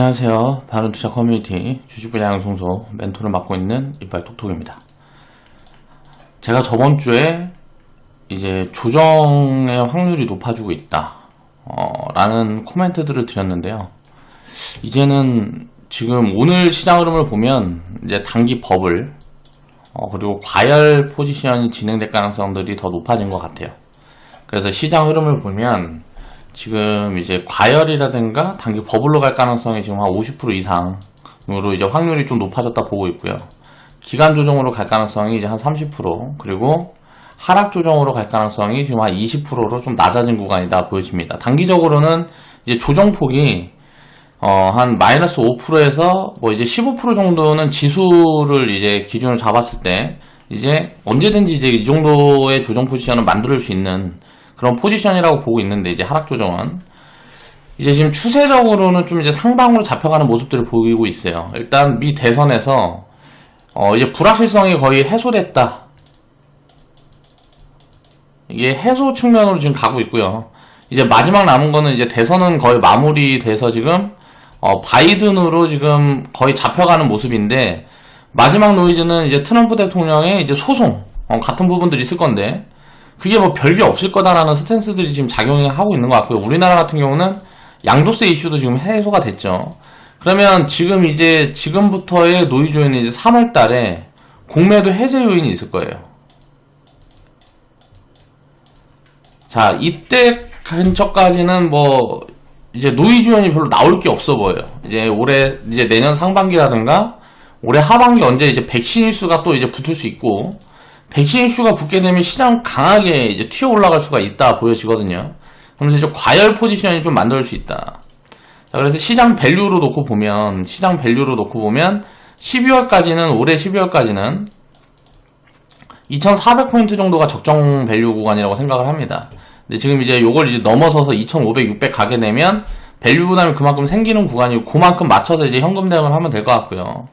안녕하세요. 바른투자 커뮤니티 주식분야 양성소 멘토를 맡고 있는 이빨톡톡입니다. 제가 저번주에 이제 조정의 확률이 높아지고 있다 라는 코멘트들을 드렸는데요. 이제는 지금 오늘 시장 흐름을 보면 이제 단기 버블 그리고 과열 포지션이 진행될 가능성들이 더 높아진 것 같아요. 그래서 시장 흐름을 보면 지금 이제 과열이라든가 단기 버블로 갈 가능성이 지금 한 50% 이상으로 이제 확률이 좀 높아졌다 보고 있고요. 기간 조정으로 갈 가능성이 이제 한 30%, 그리고 하락 조정으로 갈 가능성이 지금 한 20%로 좀 낮아진 구간이다 보여집니다. 단기적으로는 이제 조정폭이 한 마이너스 5%에서 뭐 이제 15% 정도는 지수를 이제 기준으로 잡았을 때 이제 언제든지 이제 이 정도의 조정 포지션을 만들 수 있는 그런 포지션이라고 보고 있는데, 이제 하락 조정은 이제 지금 추세적으로는 좀 이제 상방으로 잡혀가는 모습들을 보이고 있어요. 일단 미 대선에서 이제 불확실성이 거의 해소됐다. 이게 해소 측면으로 지금 가고 있고요. 이제 마지막 남은 거는 이제 대선은 거의 마무리돼서 지금 바이든으로 지금 거의 잡혀가는 모습인데, 마지막 노이즈는 이제 트럼프 대통령의 이제 소송 같은 부분들이 있을 건데, 그게 뭐 별게 없을 거다라는 스탠스들이 지금 작용하고 있는 것 같고요. 우리나라 같은 경우는 양도세 이슈도 지금 해소가 됐죠. 그러면 지금 이제 지금부터의 노이즈 요인은 이제 3월 달에 공매도 해제 요인이 있을 거예요. 자, 이때 근처까지는 뭐 이제 노이즈 요인이 별로 나올 게 없어 보여요. 이제 올해 이제 내년 상반기라든가 올해 하반기 언제 이제 백신 이슈가 또 이제 붙을 수 있고, 백신 이슈가 붙게 되면 시장 강하게 이제 튀어 올라갈 수가 있다 보여지거든요. 그러면서 이제 과열 포지션이 좀 만들 수 있다. 자, 그래서 시장 밸류로 놓고 보면 12월까지는, 올해 12월까지는 2,400포인트 정도가 적정 밸류 구간이라고 생각을 합니다. 근데 지금 이제 요걸 이제 넘어서서 2,500, 600 가게 되면 밸류 부담이 그만큼 생기는 구간이고, 그만큼 맞춰서 이제 현금 대응을 하면 될 것 같고요.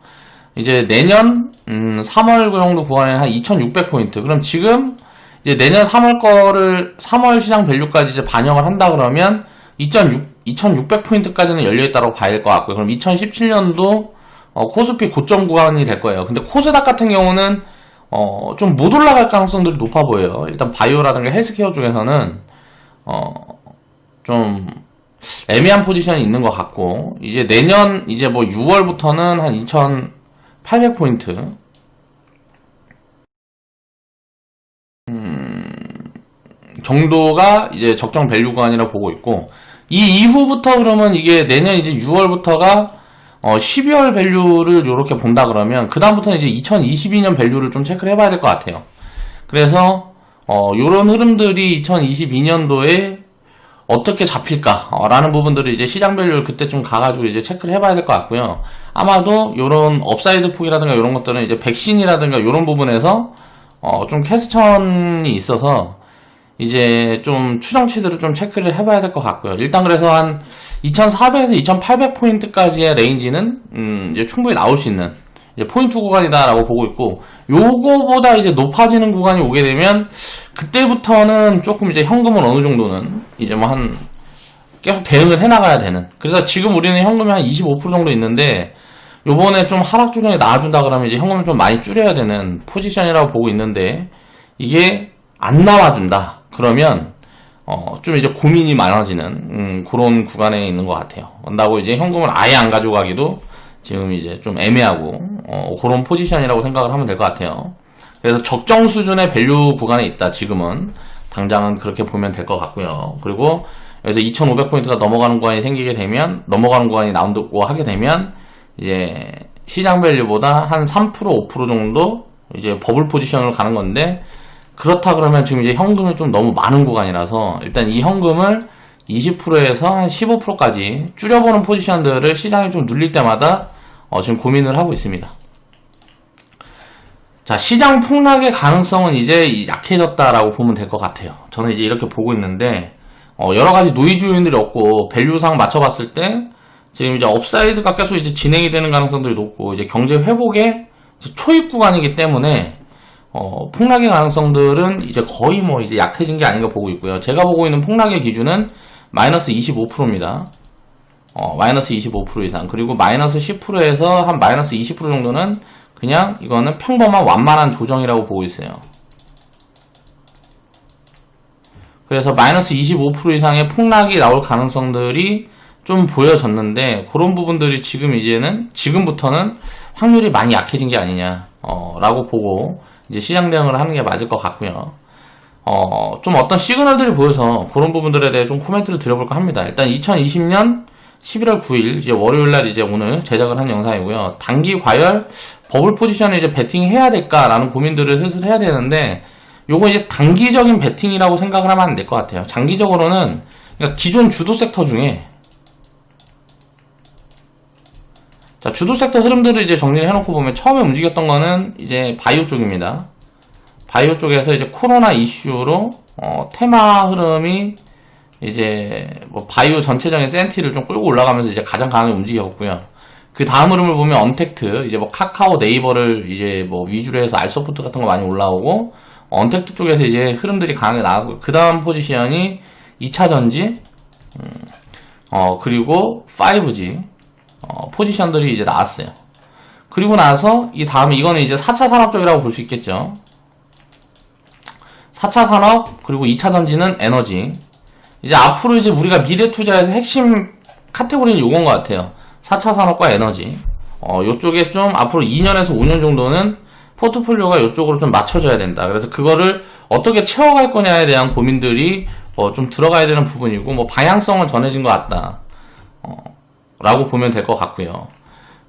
이제 내년 3월 정도 구간에 한 2,600포인트. 그럼 지금 이제 내년 3월 시장 밸류까지 이제 반영을 한다 그러면 2,600포인트까지는 열려있다고 봐야 될 것 같고요. 그럼 2017년도 코스피 고점 구간이 될 거예요. 근데 코스닥 같은 경우는 좀 못 올라갈 가능성들이 높아 보여요. 일단 바이오라든가 헬스케어 쪽에서는 좀 애매한 포지션이 있는 것 같고, 이제 내년 이제 뭐 6월부터는 한 2,800포인트 정도가 이제 적정 밸류 구간이라고 보고 있고, 이 이후부터 그러면 이게 내년 이제 6월부터가 12월 밸류를 이렇게 본다 그러면 그 다음부터는 이제 2022년 밸류를 좀 체크를 해봐야 될 것 같아요. 그래서 요런 흐름들이 2022년도에 어떻게 잡힐까 라는 부분들을 이제 시장 밸류를 그때 좀 가가지고 이제 체크를 해봐야 될 것 같고요. 아마도 요런 업사이드 폭이라든가 요런 것들은 이제 백신이라든가 요런 부분에서 좀 퀘스천이 있어서 이제 좀 추정치들을 좀 체크를 해봐야 될 것 같고요. 일단 그래서 한 2,400에서 2,800포인트까지의 레인지는 이제 충분히 나올 수 있는 이제 포인트 구간이다라고 보고 있고, 요거보다 이제 높아지는 구간이 오게 되면 그때부터는 조금 이제 현금을 어느 정도는 이제 뭐 한 계속 대응을 해나가야 되는. 그래서 지금 우리는 현금이 한 25% 정도 있는데, 요번에 좀 하락 조정에 나와준다 그러면 이제 현금을 좀 많이 줄여야 되는 포지션이라고 보고 있는데, 이게 안 나와준다 그러면 좀 이제 고민이 많아지는 그런 구간에 있는 것 같아요. 그런다고 이제 현금을 아예 안 가져가기도 지금 이제 좀 애매하고 그런 포지션이라고 생각을 하면 될 것 같아요. 그래서 적정 수준의 밸류 구간에 있다. 지금은 당장은 그렇게 보면 될 것 같고요. 그리고 여기서 2,500포인트가 넘어가는 구간이 생기게 되면, 넘어가는 구간이 나온다고 하게 되면 이제 시장 밸류보다 한 3%, 5% 정도 이제 버블 포지션으로 가는 건데, 그렇다 그러면 지금 이제 현금이 좀 너무 많은 구간이라서 일단 이 현금을 20%에서 한 15%까지 줄여보는 포지션들을 시장이 좀 눌릴 때마다 지금 고민을 하고 있습니다. 자, 시장 폭락의 가능성은 이제 약해졌다라고 보면 될 것 같아요. 저는 이제 이렇게 보고 있는데, 여러가지 노이즈 요인들이 없고 밸류상 맞춰봤을 때 지금 이제 업사이드가 계속 이제 진행이 되는 가능성들이 높고, 이제 경제 회복의 초입 구간이기 때문에 폭락의 가능성들은 이제 거의 뭐 이제 약해진 게 아닌가 보고 있고요. 제가 보고 있는 폭락의 기준은 마이너스 25%입니다. 마이너스 25% 이상, 그리고 마이너스 10%에서 한 마이너스 20% 정도는 그냥 이거는 평범한 완만한 조정이라고 보고 있어요. 그래서 마이너스 25% 이상의 폭락이 나올 가능성들이 좀 보여졌는데, 그런 부분들이 지금부터는 확률이 많이 약해진 게 아니냐, 라고 보고 이제 시장 대응을 하는 게 맞을 것 같고요. 좀 어떤 시그널들이 보여서 그런 부분들에 대해 좀 코멘트를 드려볼까 합니다. 일단 2020년 11월 9일, 이제 월요일날 이제 오늘 제작을 한 영상이고요. 단기 과열 버블 포지션을 이제 베팅해야 될까라는 고민들을 슬슬 해야 되는데, 요거 이제 단기적인 베팅이라고 생각을 하면 안 될 것 같아요. 장기적으로는, 그러니까 기존 주도 섹터 중에, 자, 주도 섹터 흐름들을 이제 정리를 해놓고 보면 처음에 움직였던 거는 이제 바이오 쪽입니다. 바이오 쪽에서 이제 코로나 이슈로, 테마 흐름이 이제 뭐 바이오 전체적인 센티를 좀 끌고 올라가면서 이제 가장 강하게 움직였고요. 그 다음 흐름을 보면 언택트, 이제 뭐 카카오, 네이버를 이제 뭐 위주로 해서 알소프트 같은 거 많이 올라오고, 언택트 쪽에서 이제 흐름들이 강하게 나가고, 그 다음 포지션이 2차전지, 그리고 5G, 포지션들이 이제 나왔어요. 그리고 나서 이 다음에 이거는 이제 4차 산업 쪽이라고 볼 수 있겠죠. 4차 산업, 그리고 2차 전지는 에너지. 이제 앞으로 이제 우리가 미래 투자에서 핵심 카테고리는 요건 것 같아요. 4차 산업과 에너지. 요쪽에 좀 앞으로 2년에서 5년 정도는 포트폴리오가 요쪽으로 좀 맞춰져야 된다. 그래서 그거를 어떻게 채워갈 거냐에 대한 고민들이 좀 들어가야 되는 부분이고, 뭐 방향성은 전해진 것 같다, 라고 보면 될 것 같고요.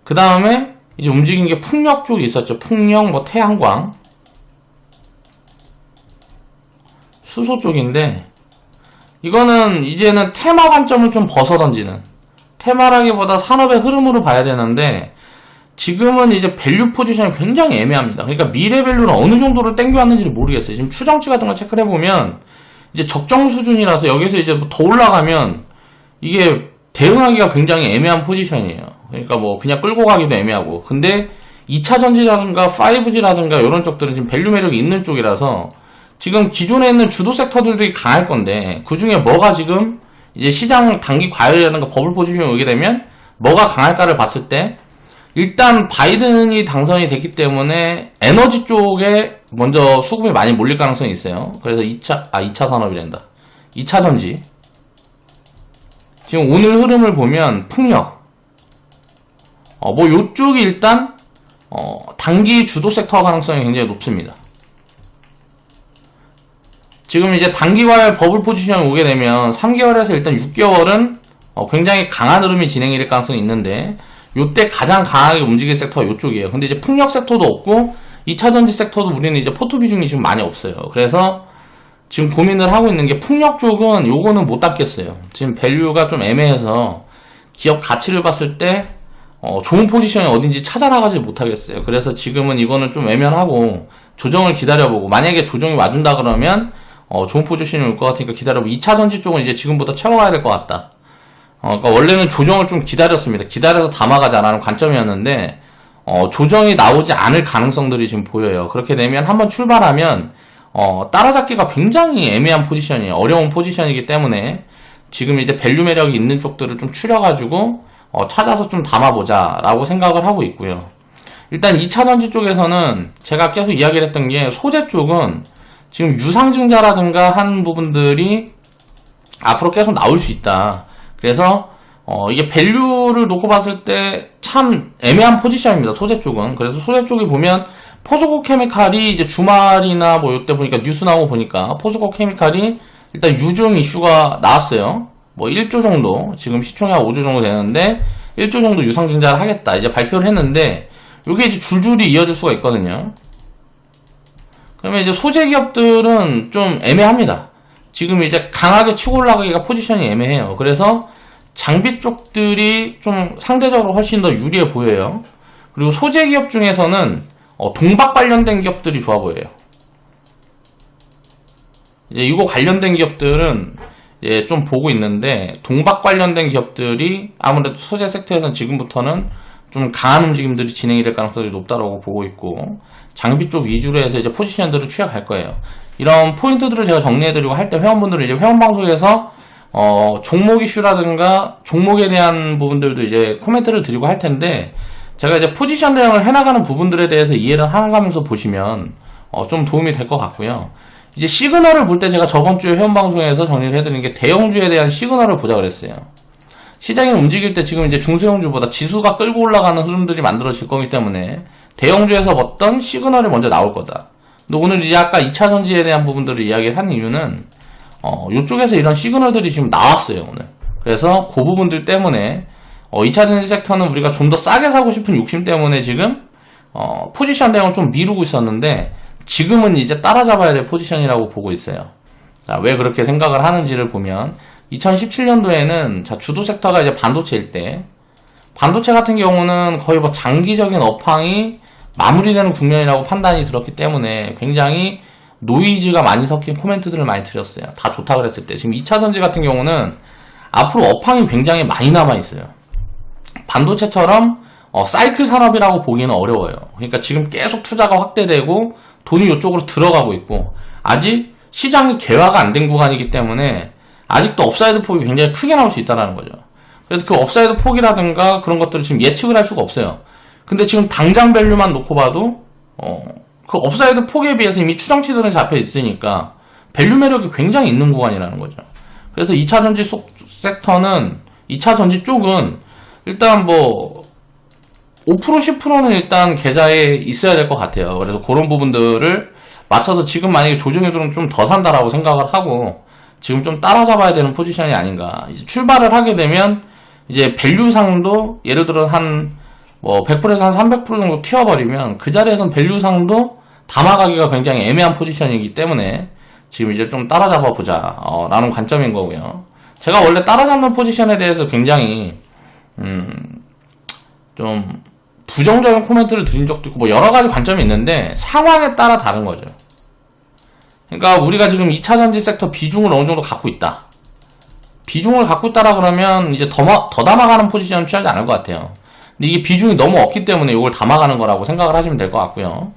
그 다음에 이제 움직인 게 풍력 쪽이 있었죠. 풍력, 뭐 태양광, 수소 쪽인데, 이거는 이제는 테마 관점을 좀 벗어던지는, 테마라기보다 산업의 흐름으로 봐야 되는데, 지금은 이제 밸류 포지션이 굉장히 애매합니다. 그러니까 미래 밸류는 어느 정도를 땡겨왔는지를 모르겠어요. 지금 추정치 같은 걸 체크를 해보면 이제 적정 수준이라서 여기서 이제 뭐 더 올라가면 이게 대응하기가 굉장히 애매한 포지션이에요. 그러니까 뭐 그냥 끌고 가기도 애매하고. 근데 2차 전지라든가 5G라든가 이런 쪽들은 지금 밸류 매력이 있는 쪽이라서 지금 기존에 있는 주도 섹터들이 강할 건데, 그 중에 뭐가 지금 이제 시장 단기 과열이라든가 버블 포지션이 오게 되면 뭐가 강할까를 봤을 때, 일단 바이든이 당선이 됐기 때문에 에너지 쪽에 먼저 수급이 많이 몰릴 가능성이 있어요. 그래서 2차 산업이란다. 2차 전지. 지금 오늘 흐름을 보면 풍력. 뭐 요쪽이 일단 단기 주도 섹터 가능성이 굉장히 높습니다. 지금 이제 단기 과열 버블 포지션이 오게 되면 3개월에서 일단 6개월은 굉장히 강한 흐름이 진행이 될 가능성이 있는데, 요때 가장 강하게 움직일 섹터가 요쪽이에요. 근데 이제 풍력 섹터도 없고 2차전지 섹터도 우리는 이제 포트 비중이 지금 많이 없어요. 그래서 지금 고민을 하고 있는 게, 풍력 쪽은 요거는 못 닦겠어요. 지금 밸류가 좀 애매해서 기업 가치를 봤을 때 좋은 포지션이 어딘지 찾아나가지 못하겠어요. 그래서 지금은 이거는 좀 외면하고 조정을 기다려보고, 만약에 조정이 와준다 그러면 좋은 포지션이 올 것 같으니까 기다려보고, 2차전지 쪽은 이제 지금부터 채워가야 될 것 같다. 그러니까 원래는 조정을 좀 기다렸습니다. 기다려서 담아가자라는 관점이었는데, 조정이 나오지 않을 가능성들이 지금 보여요. 그렇게 되면 한번 출발하면 따라잡기가 굉장히 애매한 포지션이에요. 어려운 포지션이기 때문에 지금 이제 밸류 매력이 있는 쪽들을 좀 추려가지고 찾아서 좀 담아보자 라고 생각을 하고 있고요. 일단 2차전지 쪽에서는 제가 계속 이야기를 했던 게, 소재 쪽은 지금 유상증자라든가 한 부분들이 앞으로 계속 나올 수 있다. 그래서 이게 밸류를 놓고 봤을 때 참 애매한 포지션입니다. 소재 쪽은. 그래서 소재 쪽에 보면 포스코 케미칼이 이제 주말이나 뭐 이때 보니까 뉴스 나오고 보니까 포스코 케미칼이 일단 유증 이슈가 나왔어요. 뭐 1조 정도, 지금 시총이 한 5조 정도 되는데 1조 정도 유상증자를 하겠다 이제 발표를 했는데, 이게 이제 줄줄이 이어질 수가 있거든요. 그러면 이제 소재 기업들은 좀 애매합니다. 지금 이제 강하게 치고 올라가기가 포지션이 애매해요. 그래서 장비 쪽들이 좀 상대적으로 훨씬 더 유리해 보여요. 그리고 소재 기업 중에서는 동박 관련된 기업들이 좋아 보여요. 이제 이거 관련된 기업들은 이제 좀 보고 있는데, 동박 관련된 기업들이 아무래도 소재 섹터에서는 지금부터는 좀 강한 움직임들이 진행이 될 가능성이 높다고 보고 있고, 장비 쪽 위주로 해서 이제 포지션들을 취약할 거예요. 이런 포인트들을 제가 정리해드리고 할 때 회원분들은 이제 회원방송에서 종목 이슈라든가 종목에 대한 부분들도 이제 코멘트를 드리고 할 텐데, 제가 이제 포지션 대응을 해나가는 부분들에 대해서 이해를 해가면서 보시면 좀 도움이 될 것 같고요. 이제 시그널을 볼 때 제가 저번 주에 회원방송에서 정리를 해드린 게 대형주에 대한 시그널을 보자 그랬어요. 시장이 움직일 때 지금 이제 중소형주보다 지수가 끌고 올라가는 흐름들이 만들어질 거기 때문에 대형주에서 어떤 시그널이 먼저 나올 거다. 근데 오늘 이제 아까 2차전지에 대한 부분들을 이야기를 한 이유는 이쪽에서 이런 시그널들이 지금 나왔어요, 오늘. 그래서 그 부분들 때문에 2차전지 섹터는 우리가 좀 더 싸게 사고 싶은 욕심 때문에 지금 포지션 대응을 좀 미루고 있었는데, 지금은 이제 따라잡아야 될 포지션이라고 보고 있어요. 자, 왜 그렇게 생각을 하는지를 보면 2017년도에는 자, 주도 섹터가 이제 반도체일 때, 반도체 같은 경우는 거의 뭐 장기적인 업황이 마무리되는 국면이라고 판단이 들었기 때문에 굉장히 노이즈가 많이 섞인 코멘트들을 많이 드렸어요. 다 좋다 그랬을 때. 지금 2차전지 같은 경우는 앞으로 업황이 굉장히 많이 남아있어요. 반도체처럼 사이클 산업이라고 보기는 어려워요. 그러니까 지금 계속 투자가 확대되고 돈이 이쪽으로 들어가고 있고, 아직 시장이 개화가 안 된 구간이기 때문에 아직도 업사이드 폭이 굉장히 크게 나올 수 있다는 거죠. 그래서 그 업사이드 폭이라든가 그런 것들을 지금 예측을 할 수가 없어요. 근데 지금 당장 밸류만 놓고 봐도 그 업사이드 폭에 비해서 이미 추정치들은 잡혀 있으니까 밸류 매력이 굉장히 있는 구간이라는 거죠. 그래서 2차전지 섹터는, 2차전지 쪽은 일단 뭐 5% 10%는 일단 계좌에 있어야 될 것 같아요. 그래서 그런 부분들을 맞춰서 지금 만약에 조정이 들어오면 좀 더 산다라고 생각을 하고, 지금 좀 따라잡아야 되는 포지션이 아닌가. 이제 출발을 하게 되면 이제 밸류상도 예를 들어 한 뭐 100%에서 한 300% 정도 튀어버리면 그 자리에선 밸류상도 담아가기가 굉장히 애매한 포지션이기 때문에 지금 이제 좀 따라잡아 보자 라는 관점인 거고요. 제가 원래 따라잡는 포지션에 대해서 굉장히 좀 부정적인 코멘트를 드린 적도 있고 뭐 여러가지 관점이 있는데 상황에 따라 다른 거죠. 그러니까 우리가 지금 2차전지 섹터 비중을 어느 정도 갖고 있다. 비중을 갖고 있다라 그러면 이제 더 담아가는 포지션을 취하지 않을 것 같아요. 근데 이게 비중이 너무 없기 때문에 이걸 담아가는 거라고 생각을 하시면 될 것 같고요.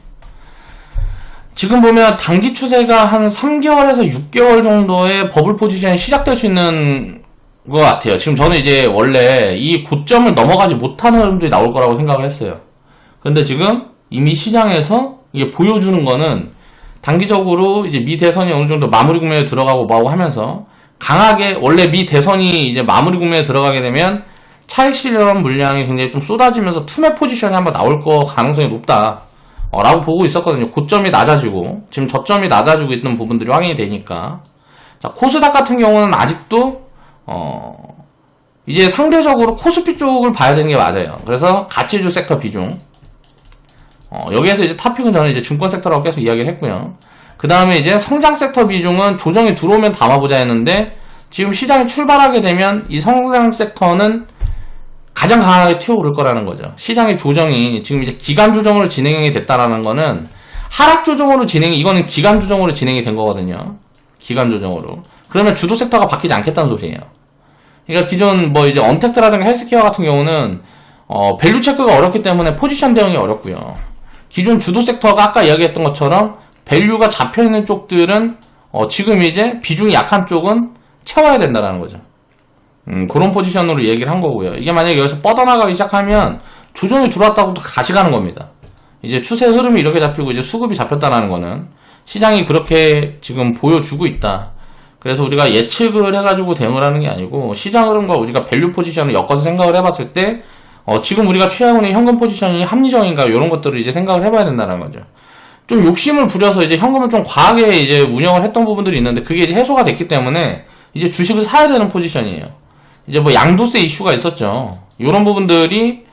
지금 보면 단기 추세가 한 3개월에서 6개월 정도의 버블 포지션이 시작될 수 있는 것 같아요. 지금 저는 이제 원래 이 고점을 넘어가지 못하는 흐름들이 나올 거라고 생각을 했어요. 근데 지금 이미 시장에서 이게 보여주는 거는 단기적으로 이제 미 대선이 어느 정도 마무리 국면에 들어가고 뭐하고 하면서 강하게, 원래 미 대선이 이제 마무리 국면에 들어가게 되면 차익 실현 물량이 굉장히 좀 쏟아지면서 투매 포지션이 한번 나올 거 가능성이 높다 라고 보고 있었거든요. 고점이 낮아지고 지금 저점이 낮아지고 있는 부분들이 확인이 되니까. 자, 코스닥 같은 경우는 아직도 이제 상대적으로 코스피 쪽을 봐야 되는 게 맞아요. 그래서 가치주 섹터 비중, 여기에서 이제 탑픽은 저는 이제 증권 섹터라고 계속 이야기를 했고요. 그 다음에 이제 성장 섹터 비중은 조정이 들어오면 담아보자 했는데, 지금 시장이 출발하게 되면 이 성장 섹터는 가장 강하게 튀어오를 거라는 거죠. 시장의 조정이 지금 이제 기간 조정으로 진행이 됐다라는 거는 하락 조정으로 이거는 기간 조정으로 진행이 된 거거든요. 기간 조정으로. 그러면 주도 섹터가 바뀌지 않겠다는 소리예요. 그러니까 기존 뭐 이제 언택트라든가 헬스케어 같은 경우는 밸류 체크가 어렵기 때문에 포지션 대응이 어렵고요. 기존 주도 섹터가 아까 이야기했던 것처럼 밸류가 잡혀있는 쪽들은 지금 이제 비중이 약한 쪽은 채워야 된다는 거죠. 그런 포지션으로 얘기를 한 거고요. 이게 만약에 여기서 뻗어나가기 시작하면 조정이 들어왔다고 또 다시 가는 겁니다. 이제 추세 흐름이 이렇게 잡히고 이제 수급이 잡혔다는 거는 시장이 그렇게 지금 보여주고 있다. 그래서 우리가 예측을 해가지고 대응을 하는 게 아니고 시장 흐름과 우리가 밸류 포지션을 엮어서 생각을 해봤을 때 지금 우리가 취하고 있는 현금 포지션이 합리적인가 이런 것들을 이제 생각을 해봐야 된다는 거죠. 좀 욕심을 부려서 이제 현금을 좀 과하게 이제 운영을 했던 부분들이 있는데 그게 이제 해소가 됐기 때문에 이제 주식을 사야 되는 포지션이에요. 이제 뭐 양도세 이슈가 있었죠. 이런 부분들이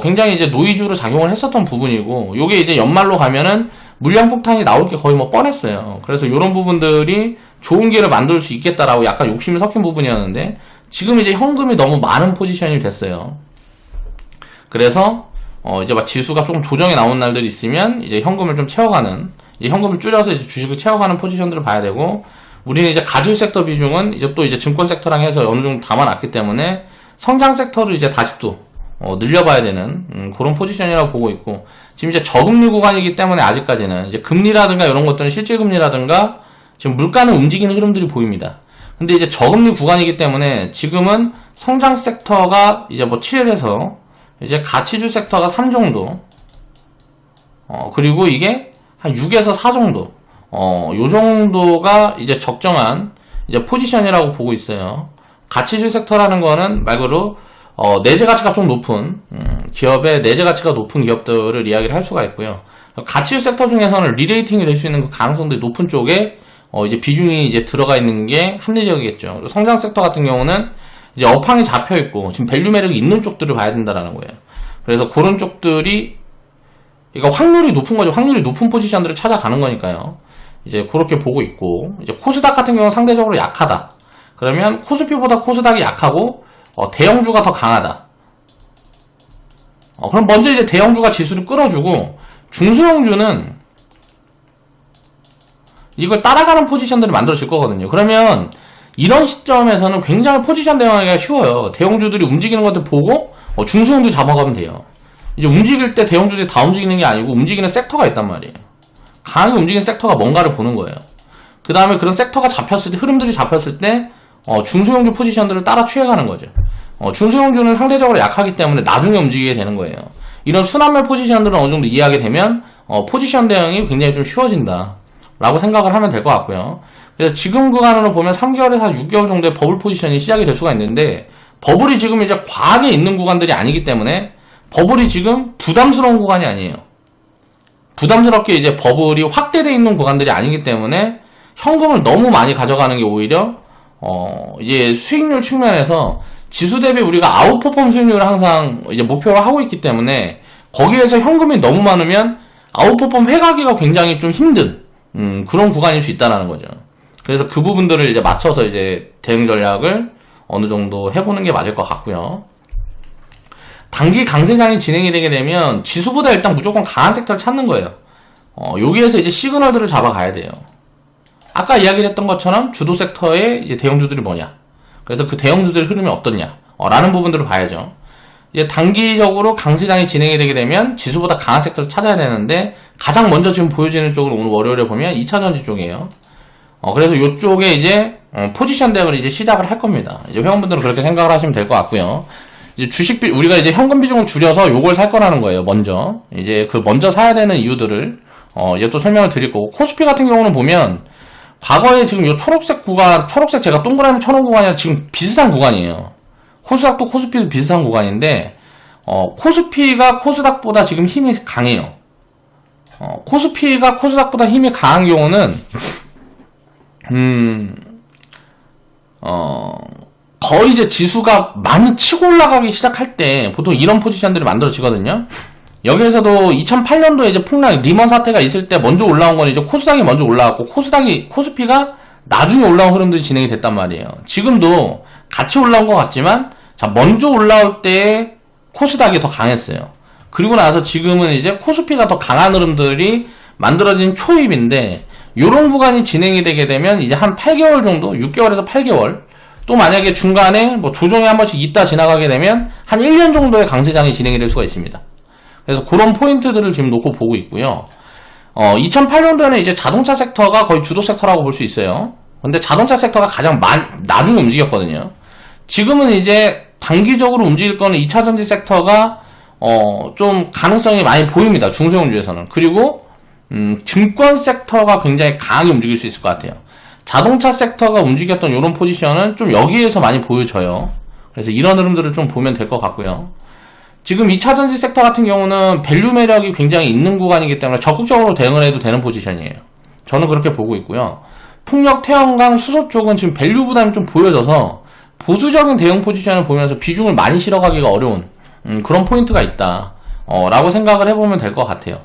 굉장히 이제 노이즈로 작용을 했었던 부분이고, 요게 이제 연말로 가면은 물량 폭탄이 나올 게 거의 뭐 뻔했어요. 그래서 이런 부분들이 좋은 기회를 만들 수 있겠다라고 약간 욕심이 섞인 부분이었는데, 지금 이제 현금이 너무 많은 포지션이 됐어요. 그래서 이제 막 지수가 조금 조정이 나온 날들이 있으면 이제 현금을 좀 채워가는, 이제 현금을 줄여서 이제 주식을 채워가는 포지션들을 봐야 되고, 우리는 이제 가질 섹터 비중은 이제 또 이제 증권 섹터랑 해서 어느 정도 담아놨기 때문에 성장 섹터를 이제 다시 또 늘려봐야 되는 그런 포지션이라고 보고 있고, 지금 이제 저금리 구간이기 때문에 아직까지는 이제 금리라든가 이런 것들은 실질금리라든가 지금 물가는 움직이는 흐름들이 보입니다. 근데 이제 저금리 구간이기 때문에 지금은 성장 섹터가 이제 뭐 7에서 이제 가치주 섹터가 3 정도, 그리고 이게 한 6에서 4 정도, 요 정도가 이제 적정한 이제 포지션이라고 보고 있어요. 가치주 섹터라는 거는 말 그대로 내재 가치가 좀 높은 기업의 내재 가치가 높은 기업들을 이야기를 할 수가 있고요. 가치주 섹터 중에서는 리레이팅이 될 수 있는 그 가능성들이 높은 쪽에 이제 비중이 이제 들어가 있는 게 합리적이겠죠. 그리고 성장 섹터 같은 경우는 이제 업황이 잡혀 있고 지금 밸류 매력이 있는 쪽들을 봐야 된다라는 거예요. 그래서 그런 쪽들이 그러니까 확률이 높은 거죠. 확률이 높은 포지션들을 찾아가는 거니까요. 이제 그렇게 보고 있고, 이제 코스닥 같은 경우는 상대적으로 약하다. 그러면 코스피보다 코스닥이 약하고 대형주가 더 강하다. 그럼 먼저 이제 대형주가 지수를 끌어주고 중소형주는 이걸 따라가는 포지션들이 만들어질 거거든요. 그러면 이런 시점에서는 굉장히 포지션 대응하기가 쉬워요. 대형주들이 움직이는 것들 보고 중소형주 잡아가면 돼요. 이제 움직일 때 대형주들이 다 움직이는 게 아니고 움직이는 섹터가 있단 말이에요. 강하게 움직이는 섹터가 뭔가를 보는 거예요. 그 다음에 그런 섹터가 잡혔을 때, 흐름들이 잡혔을 때 중소형주 포지션들을 따라 취해가는 거죠. 중소형주는 상대적으로 약하기 때문에 나중에 움직이게 되는 거예요. 이런 순환매 포지션들을 어느 정도 이해하게 되면 포지션 대응이 굉장히 좀 쉬워진다 라고 생각을 하면 될 것 같고요. 그래서 지금 구간으로 보면 3개월에서 6개월 정도의 버블 포지션이 시작이 될 수가 있는데, 버블이 지금 이제 과하게 있는 구간들이 아니기 때문에 버블이 지금 부담스러운 구간이 아니에요. 부담스럽게 이제 버블이 확대되어 있는 구간들이 아니기 때문에 현금을 너무 많이 가져가는 게 오히려 이제 수익률 측면에서 지수 대비 우리가 아웃퍼폼 수익률을 항상 이제 목표로 하고 있기 때문에 거기에서 현금이 너무 많으면 아웃퍼폼 해가기가 굉장히 좀 힘든 그런 구간일 수 있다는 거죠. 그래서 그 부분들을 이제 맞춰서 이제 대응 전략을 어느 정도 해보는 게 맞을 것 같고요. 단기 강세장이 진행이 되게 되면 지수보다 일단 무조건 강한 섹터를 찾는 거예요. 여기에서 이제 시그널들을 잡아가야 돼요. 아까 이야기했던 것처럼 주도 섹터의 이제 대형주들이 뭐냐, 그래서 그 대형주들의 흐름이 어떻냐, 라는 부분들을 봐야죠. 이제 단기적으로 강세장이 진행이 되게 되면 지수보다 강한 섹터를 찾아야 되는데, 가장 먼저 지금 보여지는 쪽을 오늘 월요일에 보면 2차전지 쪽이에요. 그래서 이쪽에 이제 포지션 대응을 이제 시작을 할 겁니다. 이제 회원분들은 그렇게 생각을 하시면 될 것 같고요. 이제 우리가 이제 현금 비중을 줄여서 요걸 살 거라는 거예요. 먼저 이제 그 먼저 사야 되는 이유들을 이제 또 설명을 드릴 거고, 코스피 같은 경우는 보면 과거에 지금 요 초록색 구간, 초록색 제가 동그라미 쳐놓은 구간이랑 지금 비슷한 구간이에요. 코스닥도 코스피도 비슷한 구간인데, 코스피가 코스닥보다 지금 힘이 강해요. 코스피가 코스닥보다 힘이 강한 경우는 거의 이제 지수가 많이 치고 올라가기 시작할 때 보통 이런 포지션들이 만들어지거든요. 여기에서도 2008년도에 이제 폭락 리먼 사태가 있을 때 먼저 올라온 건 이제 코스닥이 먼저 올라왔고, 코스피가 나중에 올라온 흐름들이 진행이 됐단 말이에요. 지금도 같이 올라온 것 같지만, 먼저 올라올 때 코스닥이 더 강했어요. 그리고 나서 지금은 이제 코스피가 더 강한 흐름들이 만들어진 초입인데, 요런 구간이 진행이 되게 되면 이제 한 8개월 정도, 6개월에서 8개월, 또 만약에 중간에 뭐 조정이 한 번씩 있다 지나가게 되면 한 1년 정도의 강세장이 진행이 될 수가 있습니다. 그래서 그런 포인트들을 지금 놓고 보고 있고요. 2008년도에는 이제 자동차 섹터가 거의 주도 섹터라고 볼 수 있어요. 근데 자동차 섹터가 가장 나중에 움직였거든요. 지금은 이제 단기적으로 움직일 거는 2차전지 섹터가 좀 가능성이 많이 보입니다. 중소형주에서는. 그리고 증권 섹터가 굉장히 강하게 움직일 수 있을 것 같아요. 자동차 섹터가 움직였던 이런 포지션은 좀 여기에서 많이 보여져요. 그래서 이런 흐름들을 좀 보면 될 것 같고요. 지금 2차전지 섹터 같은 경우는 밸류 매력이 굉장히 있는 구간이기 때문에 적극적으로 대응을 해도 되는 포지션이에요. 저는 그렇게 보고 있고요. 풍력, 태양광, 수소 쪽은 지금 밸류 부담이 좀 보여져서 보수적인 대응 포지션을 보면서 비중을 많이 실어가기가 어려운 그런 포인트가 있다 라고 생각을 해보면 될 것 같아요.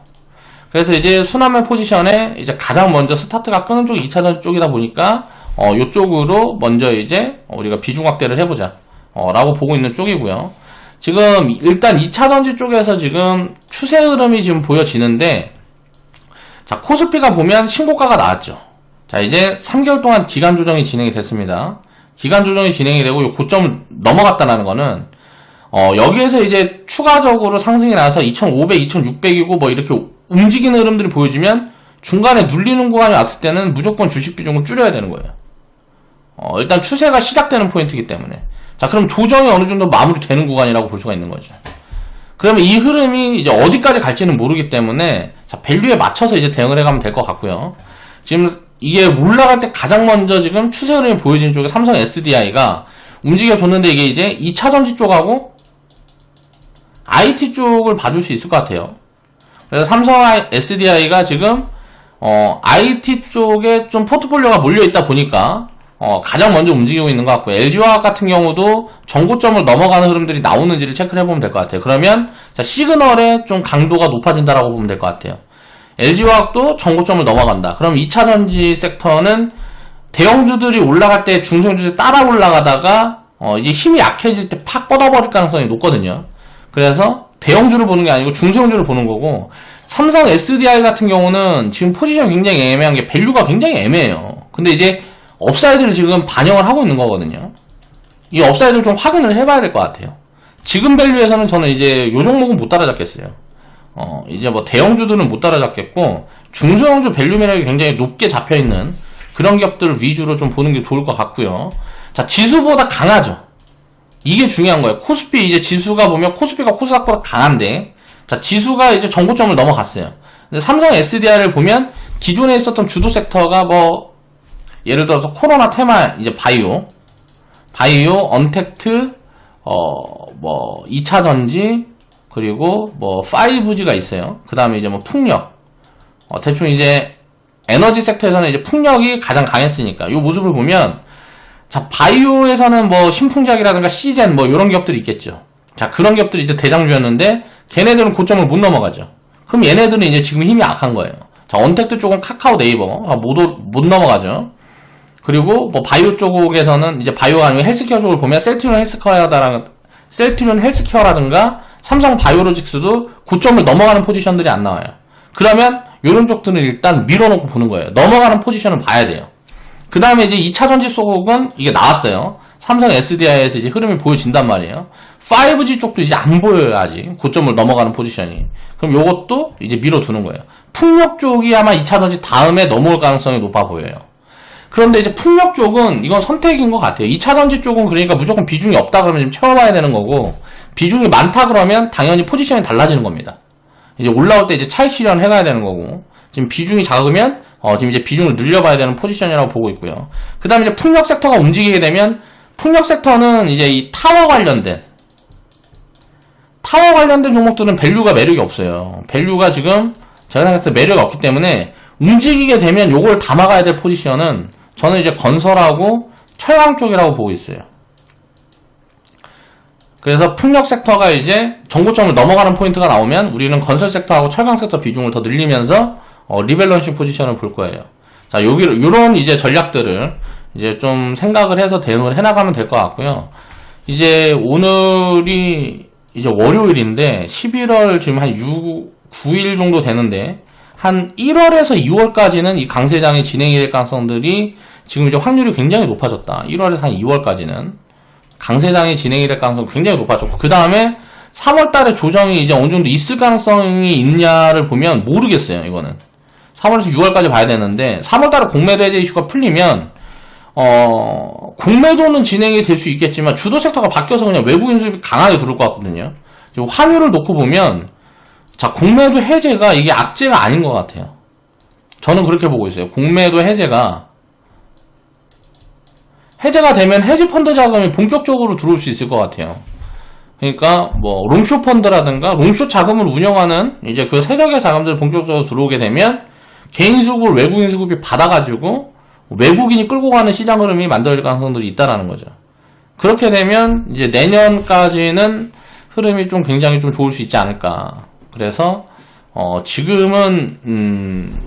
그래서 이제 순환매 포지션에 이제 가장 먼저 스타트가 끄는 쪽이 2차전지 쪽이다 보니까 이쪽으로 먼저 이제 우리가 비중 확대를 해보자 라고 보고 있는 쪽이고요. 지금 일단 2차전지 쪽에서 지금 추세 흐름이 지금 보여지는데, 자, 코스피가 보면 신고가가 나왔죠. 자, 이제 3개월 동안 기간 조정이 진행이 됐습니다. 기간 조정이 진행이 되고 이 고점을 넘어갔다는 거는 여기에서 이제 추가적으로 상승이 나서 2500, 2600이고 뭐 이렇게 움직이는 흐름들이 보여지면 중간에 눌리는 구간이 왔을 때는 무조건 주식 비중을 줄여야 되는 거예요. 일단 추세가 시작되는 포인트이기 때문에. 자, 그럼 조정이 어느 정도 마무리되는 구간이라고 볼 수가 있는 거죠. 그러면 이 흐름이 이제 어디까지 갈지는 모르기 때문에, 자, 밸류에 맞춰서 이제 대응을 해가면 될 것 같고요. 지금 이게 올라갈 때 가장 먼저 지금 추세 흐름이 보여지는 쪽에 삼성 SDI가 움직여줬는데, 이게 이제 2차전지 쪽하고 IT 쪽을 봐줄 수 있을 것 같아요. 그래서 삼성 SDI가 지금 IT 쪽에 좀 포트폴리오가 몰려있다 보니까 가장 먼저 움직이고 있는 것 같고, LG화학 같은 경우도 전고점을 넘어가는 흐름들이 나오는지를 체크를 해보면 될 것 같아요. 그러면 자, 시그널의 좀 강도가 높아진다라고 보면 될 것 같아요. LG화학도 전고점을 넘어간다. 그럼 2차전지 섹터는 대형주들이 올라갈 때 중소형주들이 따라 올라가다가 이제 힘이 약해질 때 팍 뻗어버릴 가능성이 높거든요. 그래서 대형주를 보는 게 아니고 중소형주를 보는 거고, 삼성 SDI 같은 경우는 지금 포지션이 굉장히 애매한 게 밸류가 굉장히 애매해요. 근데 이제 업사이드를 지금 반영을 하고 있는 거거든요. 이 업사이드를 좀 확인을 해봐야 될 것 같아요. 지금 밸류에서는 저는 이제 요 종목은 못 따라잡겠어요. 이제 뭐 대형주들은 못 따라잡겠고, 중소형주 밸류 매력이 굉장히 높게 잡혀있는 그런 기업들을 위주로 좀 보는 게 좋을 것 같고요. 자, 지수보다 강하죠. 이게 중요한 거예요. 코스피 이제 지수가 보면 코스피가 코스닥보다 강한데, 자, 지수가 이제 전고점을 넘어갔어요. 근데 삼성 SDI를 보면 기존에 있었던 주도 섹터가 뭐 예를 들어서 코로나 테마, 이제 바이오, 언택트, 뭐 2차전지, 그리고 뭐 5G가 있어요. 그 다음에 이제 뭐 풍력, 대충 이제 에너지 섹터에서는 이제 풍력이 가장 강했으니까 이 모습을 보면, 자, 바이오에서는 뭐 신풍작이라든가 시젠 뭐 이런 기업들이 있겠죠. 자, 그런 기업들이 이제 대장주였는데 걔네들은 고점을 못 넘어가죠. 그럼 얘네들은 이제 지금 힘이 약한 거예요. 자, 언택트 쪽은 카카오, 네이버 못 넘어가죠. 그리고 뭐 바이오 쪽에서는 이제 바이오가 아니고 헬스케어 쪽을 보면 셀트리온 헬스케어라든가 삼성 바이오로직스도 고점을 넘어가는 포지션들이 안 나와요. 그러면 이런 쪽들은 일단 밀어놓고 보는 거예요. 넘어가는 포지션을 봐야 돼요. 그 다음에 이제 2차전지 속은 이게 나왔어요. 삼성 SDI에서 이제 흐름이 보여진단 말이에요. 5G 쪽도 이제 안 보여요, 아직. 고점을 넘어가는 포지션이. 그럼 요것도 이제 밀어두는 거예요. 풍력 쪽이 아마 2차전지 다음에 넘어올 가능성이 높아 보여요. 그런데 이제 풍력 쪽은 이건 선택인 것 같아요. 2차전지 쪽은 그러니까 무조건 비중이 없다 그러면 지금 채워봐야 되는 거고, 비중이 많다 그러면 당연히 포지션이 달라지는 겁니다. 이제 올라올 때 이제 차익 실현 해가야 되는 거고, 지금 비중이 작으면 지금 이제 비중을 늘려봐야 되는 포지션이라고 보고 있고요. 그 다음에 이제 풍력 섹터가 움직이게 되면, 풍력 섹터는 이제 이 타워 관련된 종목들은 밸류가 매력이 없어요. 밸류가 지금 제가 생각했을 때 매력이 없기 때문에 움직이게 되면 요걸 담아가야 될 포지션은 저는 이제 건설하고 철강 쪽이라고 보고 있어요. 그래서 풍력 섹터가 이제 전고점을 넘어가는 포인트가 나오면 우리는 건설 섹터하고 철강 섹터 비중을 더 늘리면서 리밸런싱 포지션을 볼 거예요. 자, 요런 이제 전략들을 이제 좀 생각을 해서 대응을 해나가면 될 것 같고요. 이제 오늘이 이제 월요일인데 11월 지금 한 9일 정도 되는데, 한 1월에서 2월까지는 이 강세장이 진행이 될 가능성들이 지금 이제 확률이 굉장히 높아졌다. 1월에서 한 2월까지는 강세장이 진행이 될 가능성이 굉장히 높아졌고, 그 다음에 3월달에 조정이 이제 어느 정도 있을 가능성이 있냐를 보면 모르겠어요. 이거는 3월에서 6월까지 봐야 되는데, 3월달에 공매도 해제 이슈가 풀리면 공매도는 진행이 될 수 있겠지만 주도 섹터가 바뀌어서 그냥 외국인 수입이 강하게 들어올 것 같거든요. 지금 환율을 놓고 보면, 자, 공매도 해제가 이게 악재가 아닌 것 같아요. 저는 그렇게 보고 있어요. 공매도 해제가 되면 헤지 펀드 자금이 본격적으로 들어올 수 있을 것 같아요. 그러니까 뭐 롱숏 펀드라든가 롱숏 자금을 운영하는 이제 그 세력의 자금들이 본격적으로 들어오게 되면 개인 수급을 외국인 수급이 받아가지고 외국인이 끌고 가는 시장 흐름이 만들어질 가능성들이 있다라는 거죠. 그렇게 되면 이제 내년까지는 흐름이 좀 굉장히 좀 좋을 수 있지 않을까. 그래서 지금은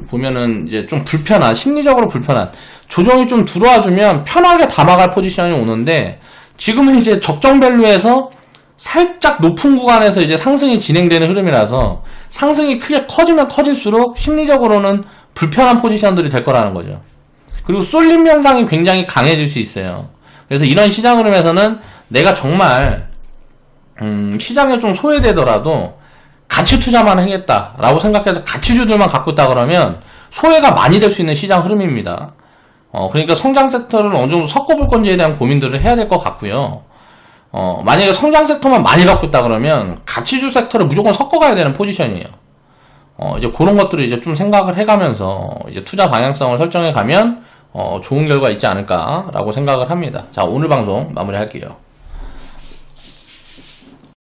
보면은 이제 좀 불편한, 심리적으로 불편한, 조정이 좀 들어와주면 편하게 담아갈 포지션이 오는데, 지금은 이제 적정 밸류에서 살짝 높은 구간에서 이제 상승이 진행되는 흐름이라서 상승이 크게 커지면 커질수록 심리적으로는 불편한 포지션들이 될 거라는 거죠. 그리고 쏠림 현상이 굉장히 강해질 수 있어요. 그래서 이런 시장 흐름에서는 내가 정말 시장에 좀 소외되더라도 가치 투자만 하겠다라고 생각해서 가치주들만 갖고 있다 그러면 소외가 많이 될 수 있는 시장 흐름입니다. 그러니까 성장 섹터를 어느 정도 섞어볼 건지에 대한 고민들을 해야 될 것 같고요. 만약에 성장 섹터만 많이 갖고 있다 그러면 가치주 섹터를 무조건 섞어가야 되는 포지션이에요. 이제 그런 것들을 이제 좀 생각을 해가면서 이제 투자 방향성을 설정해 가면 좋은 결과 있지 않을까라고 생각을 합니다. 자, 오늘 방송 마무리할게요.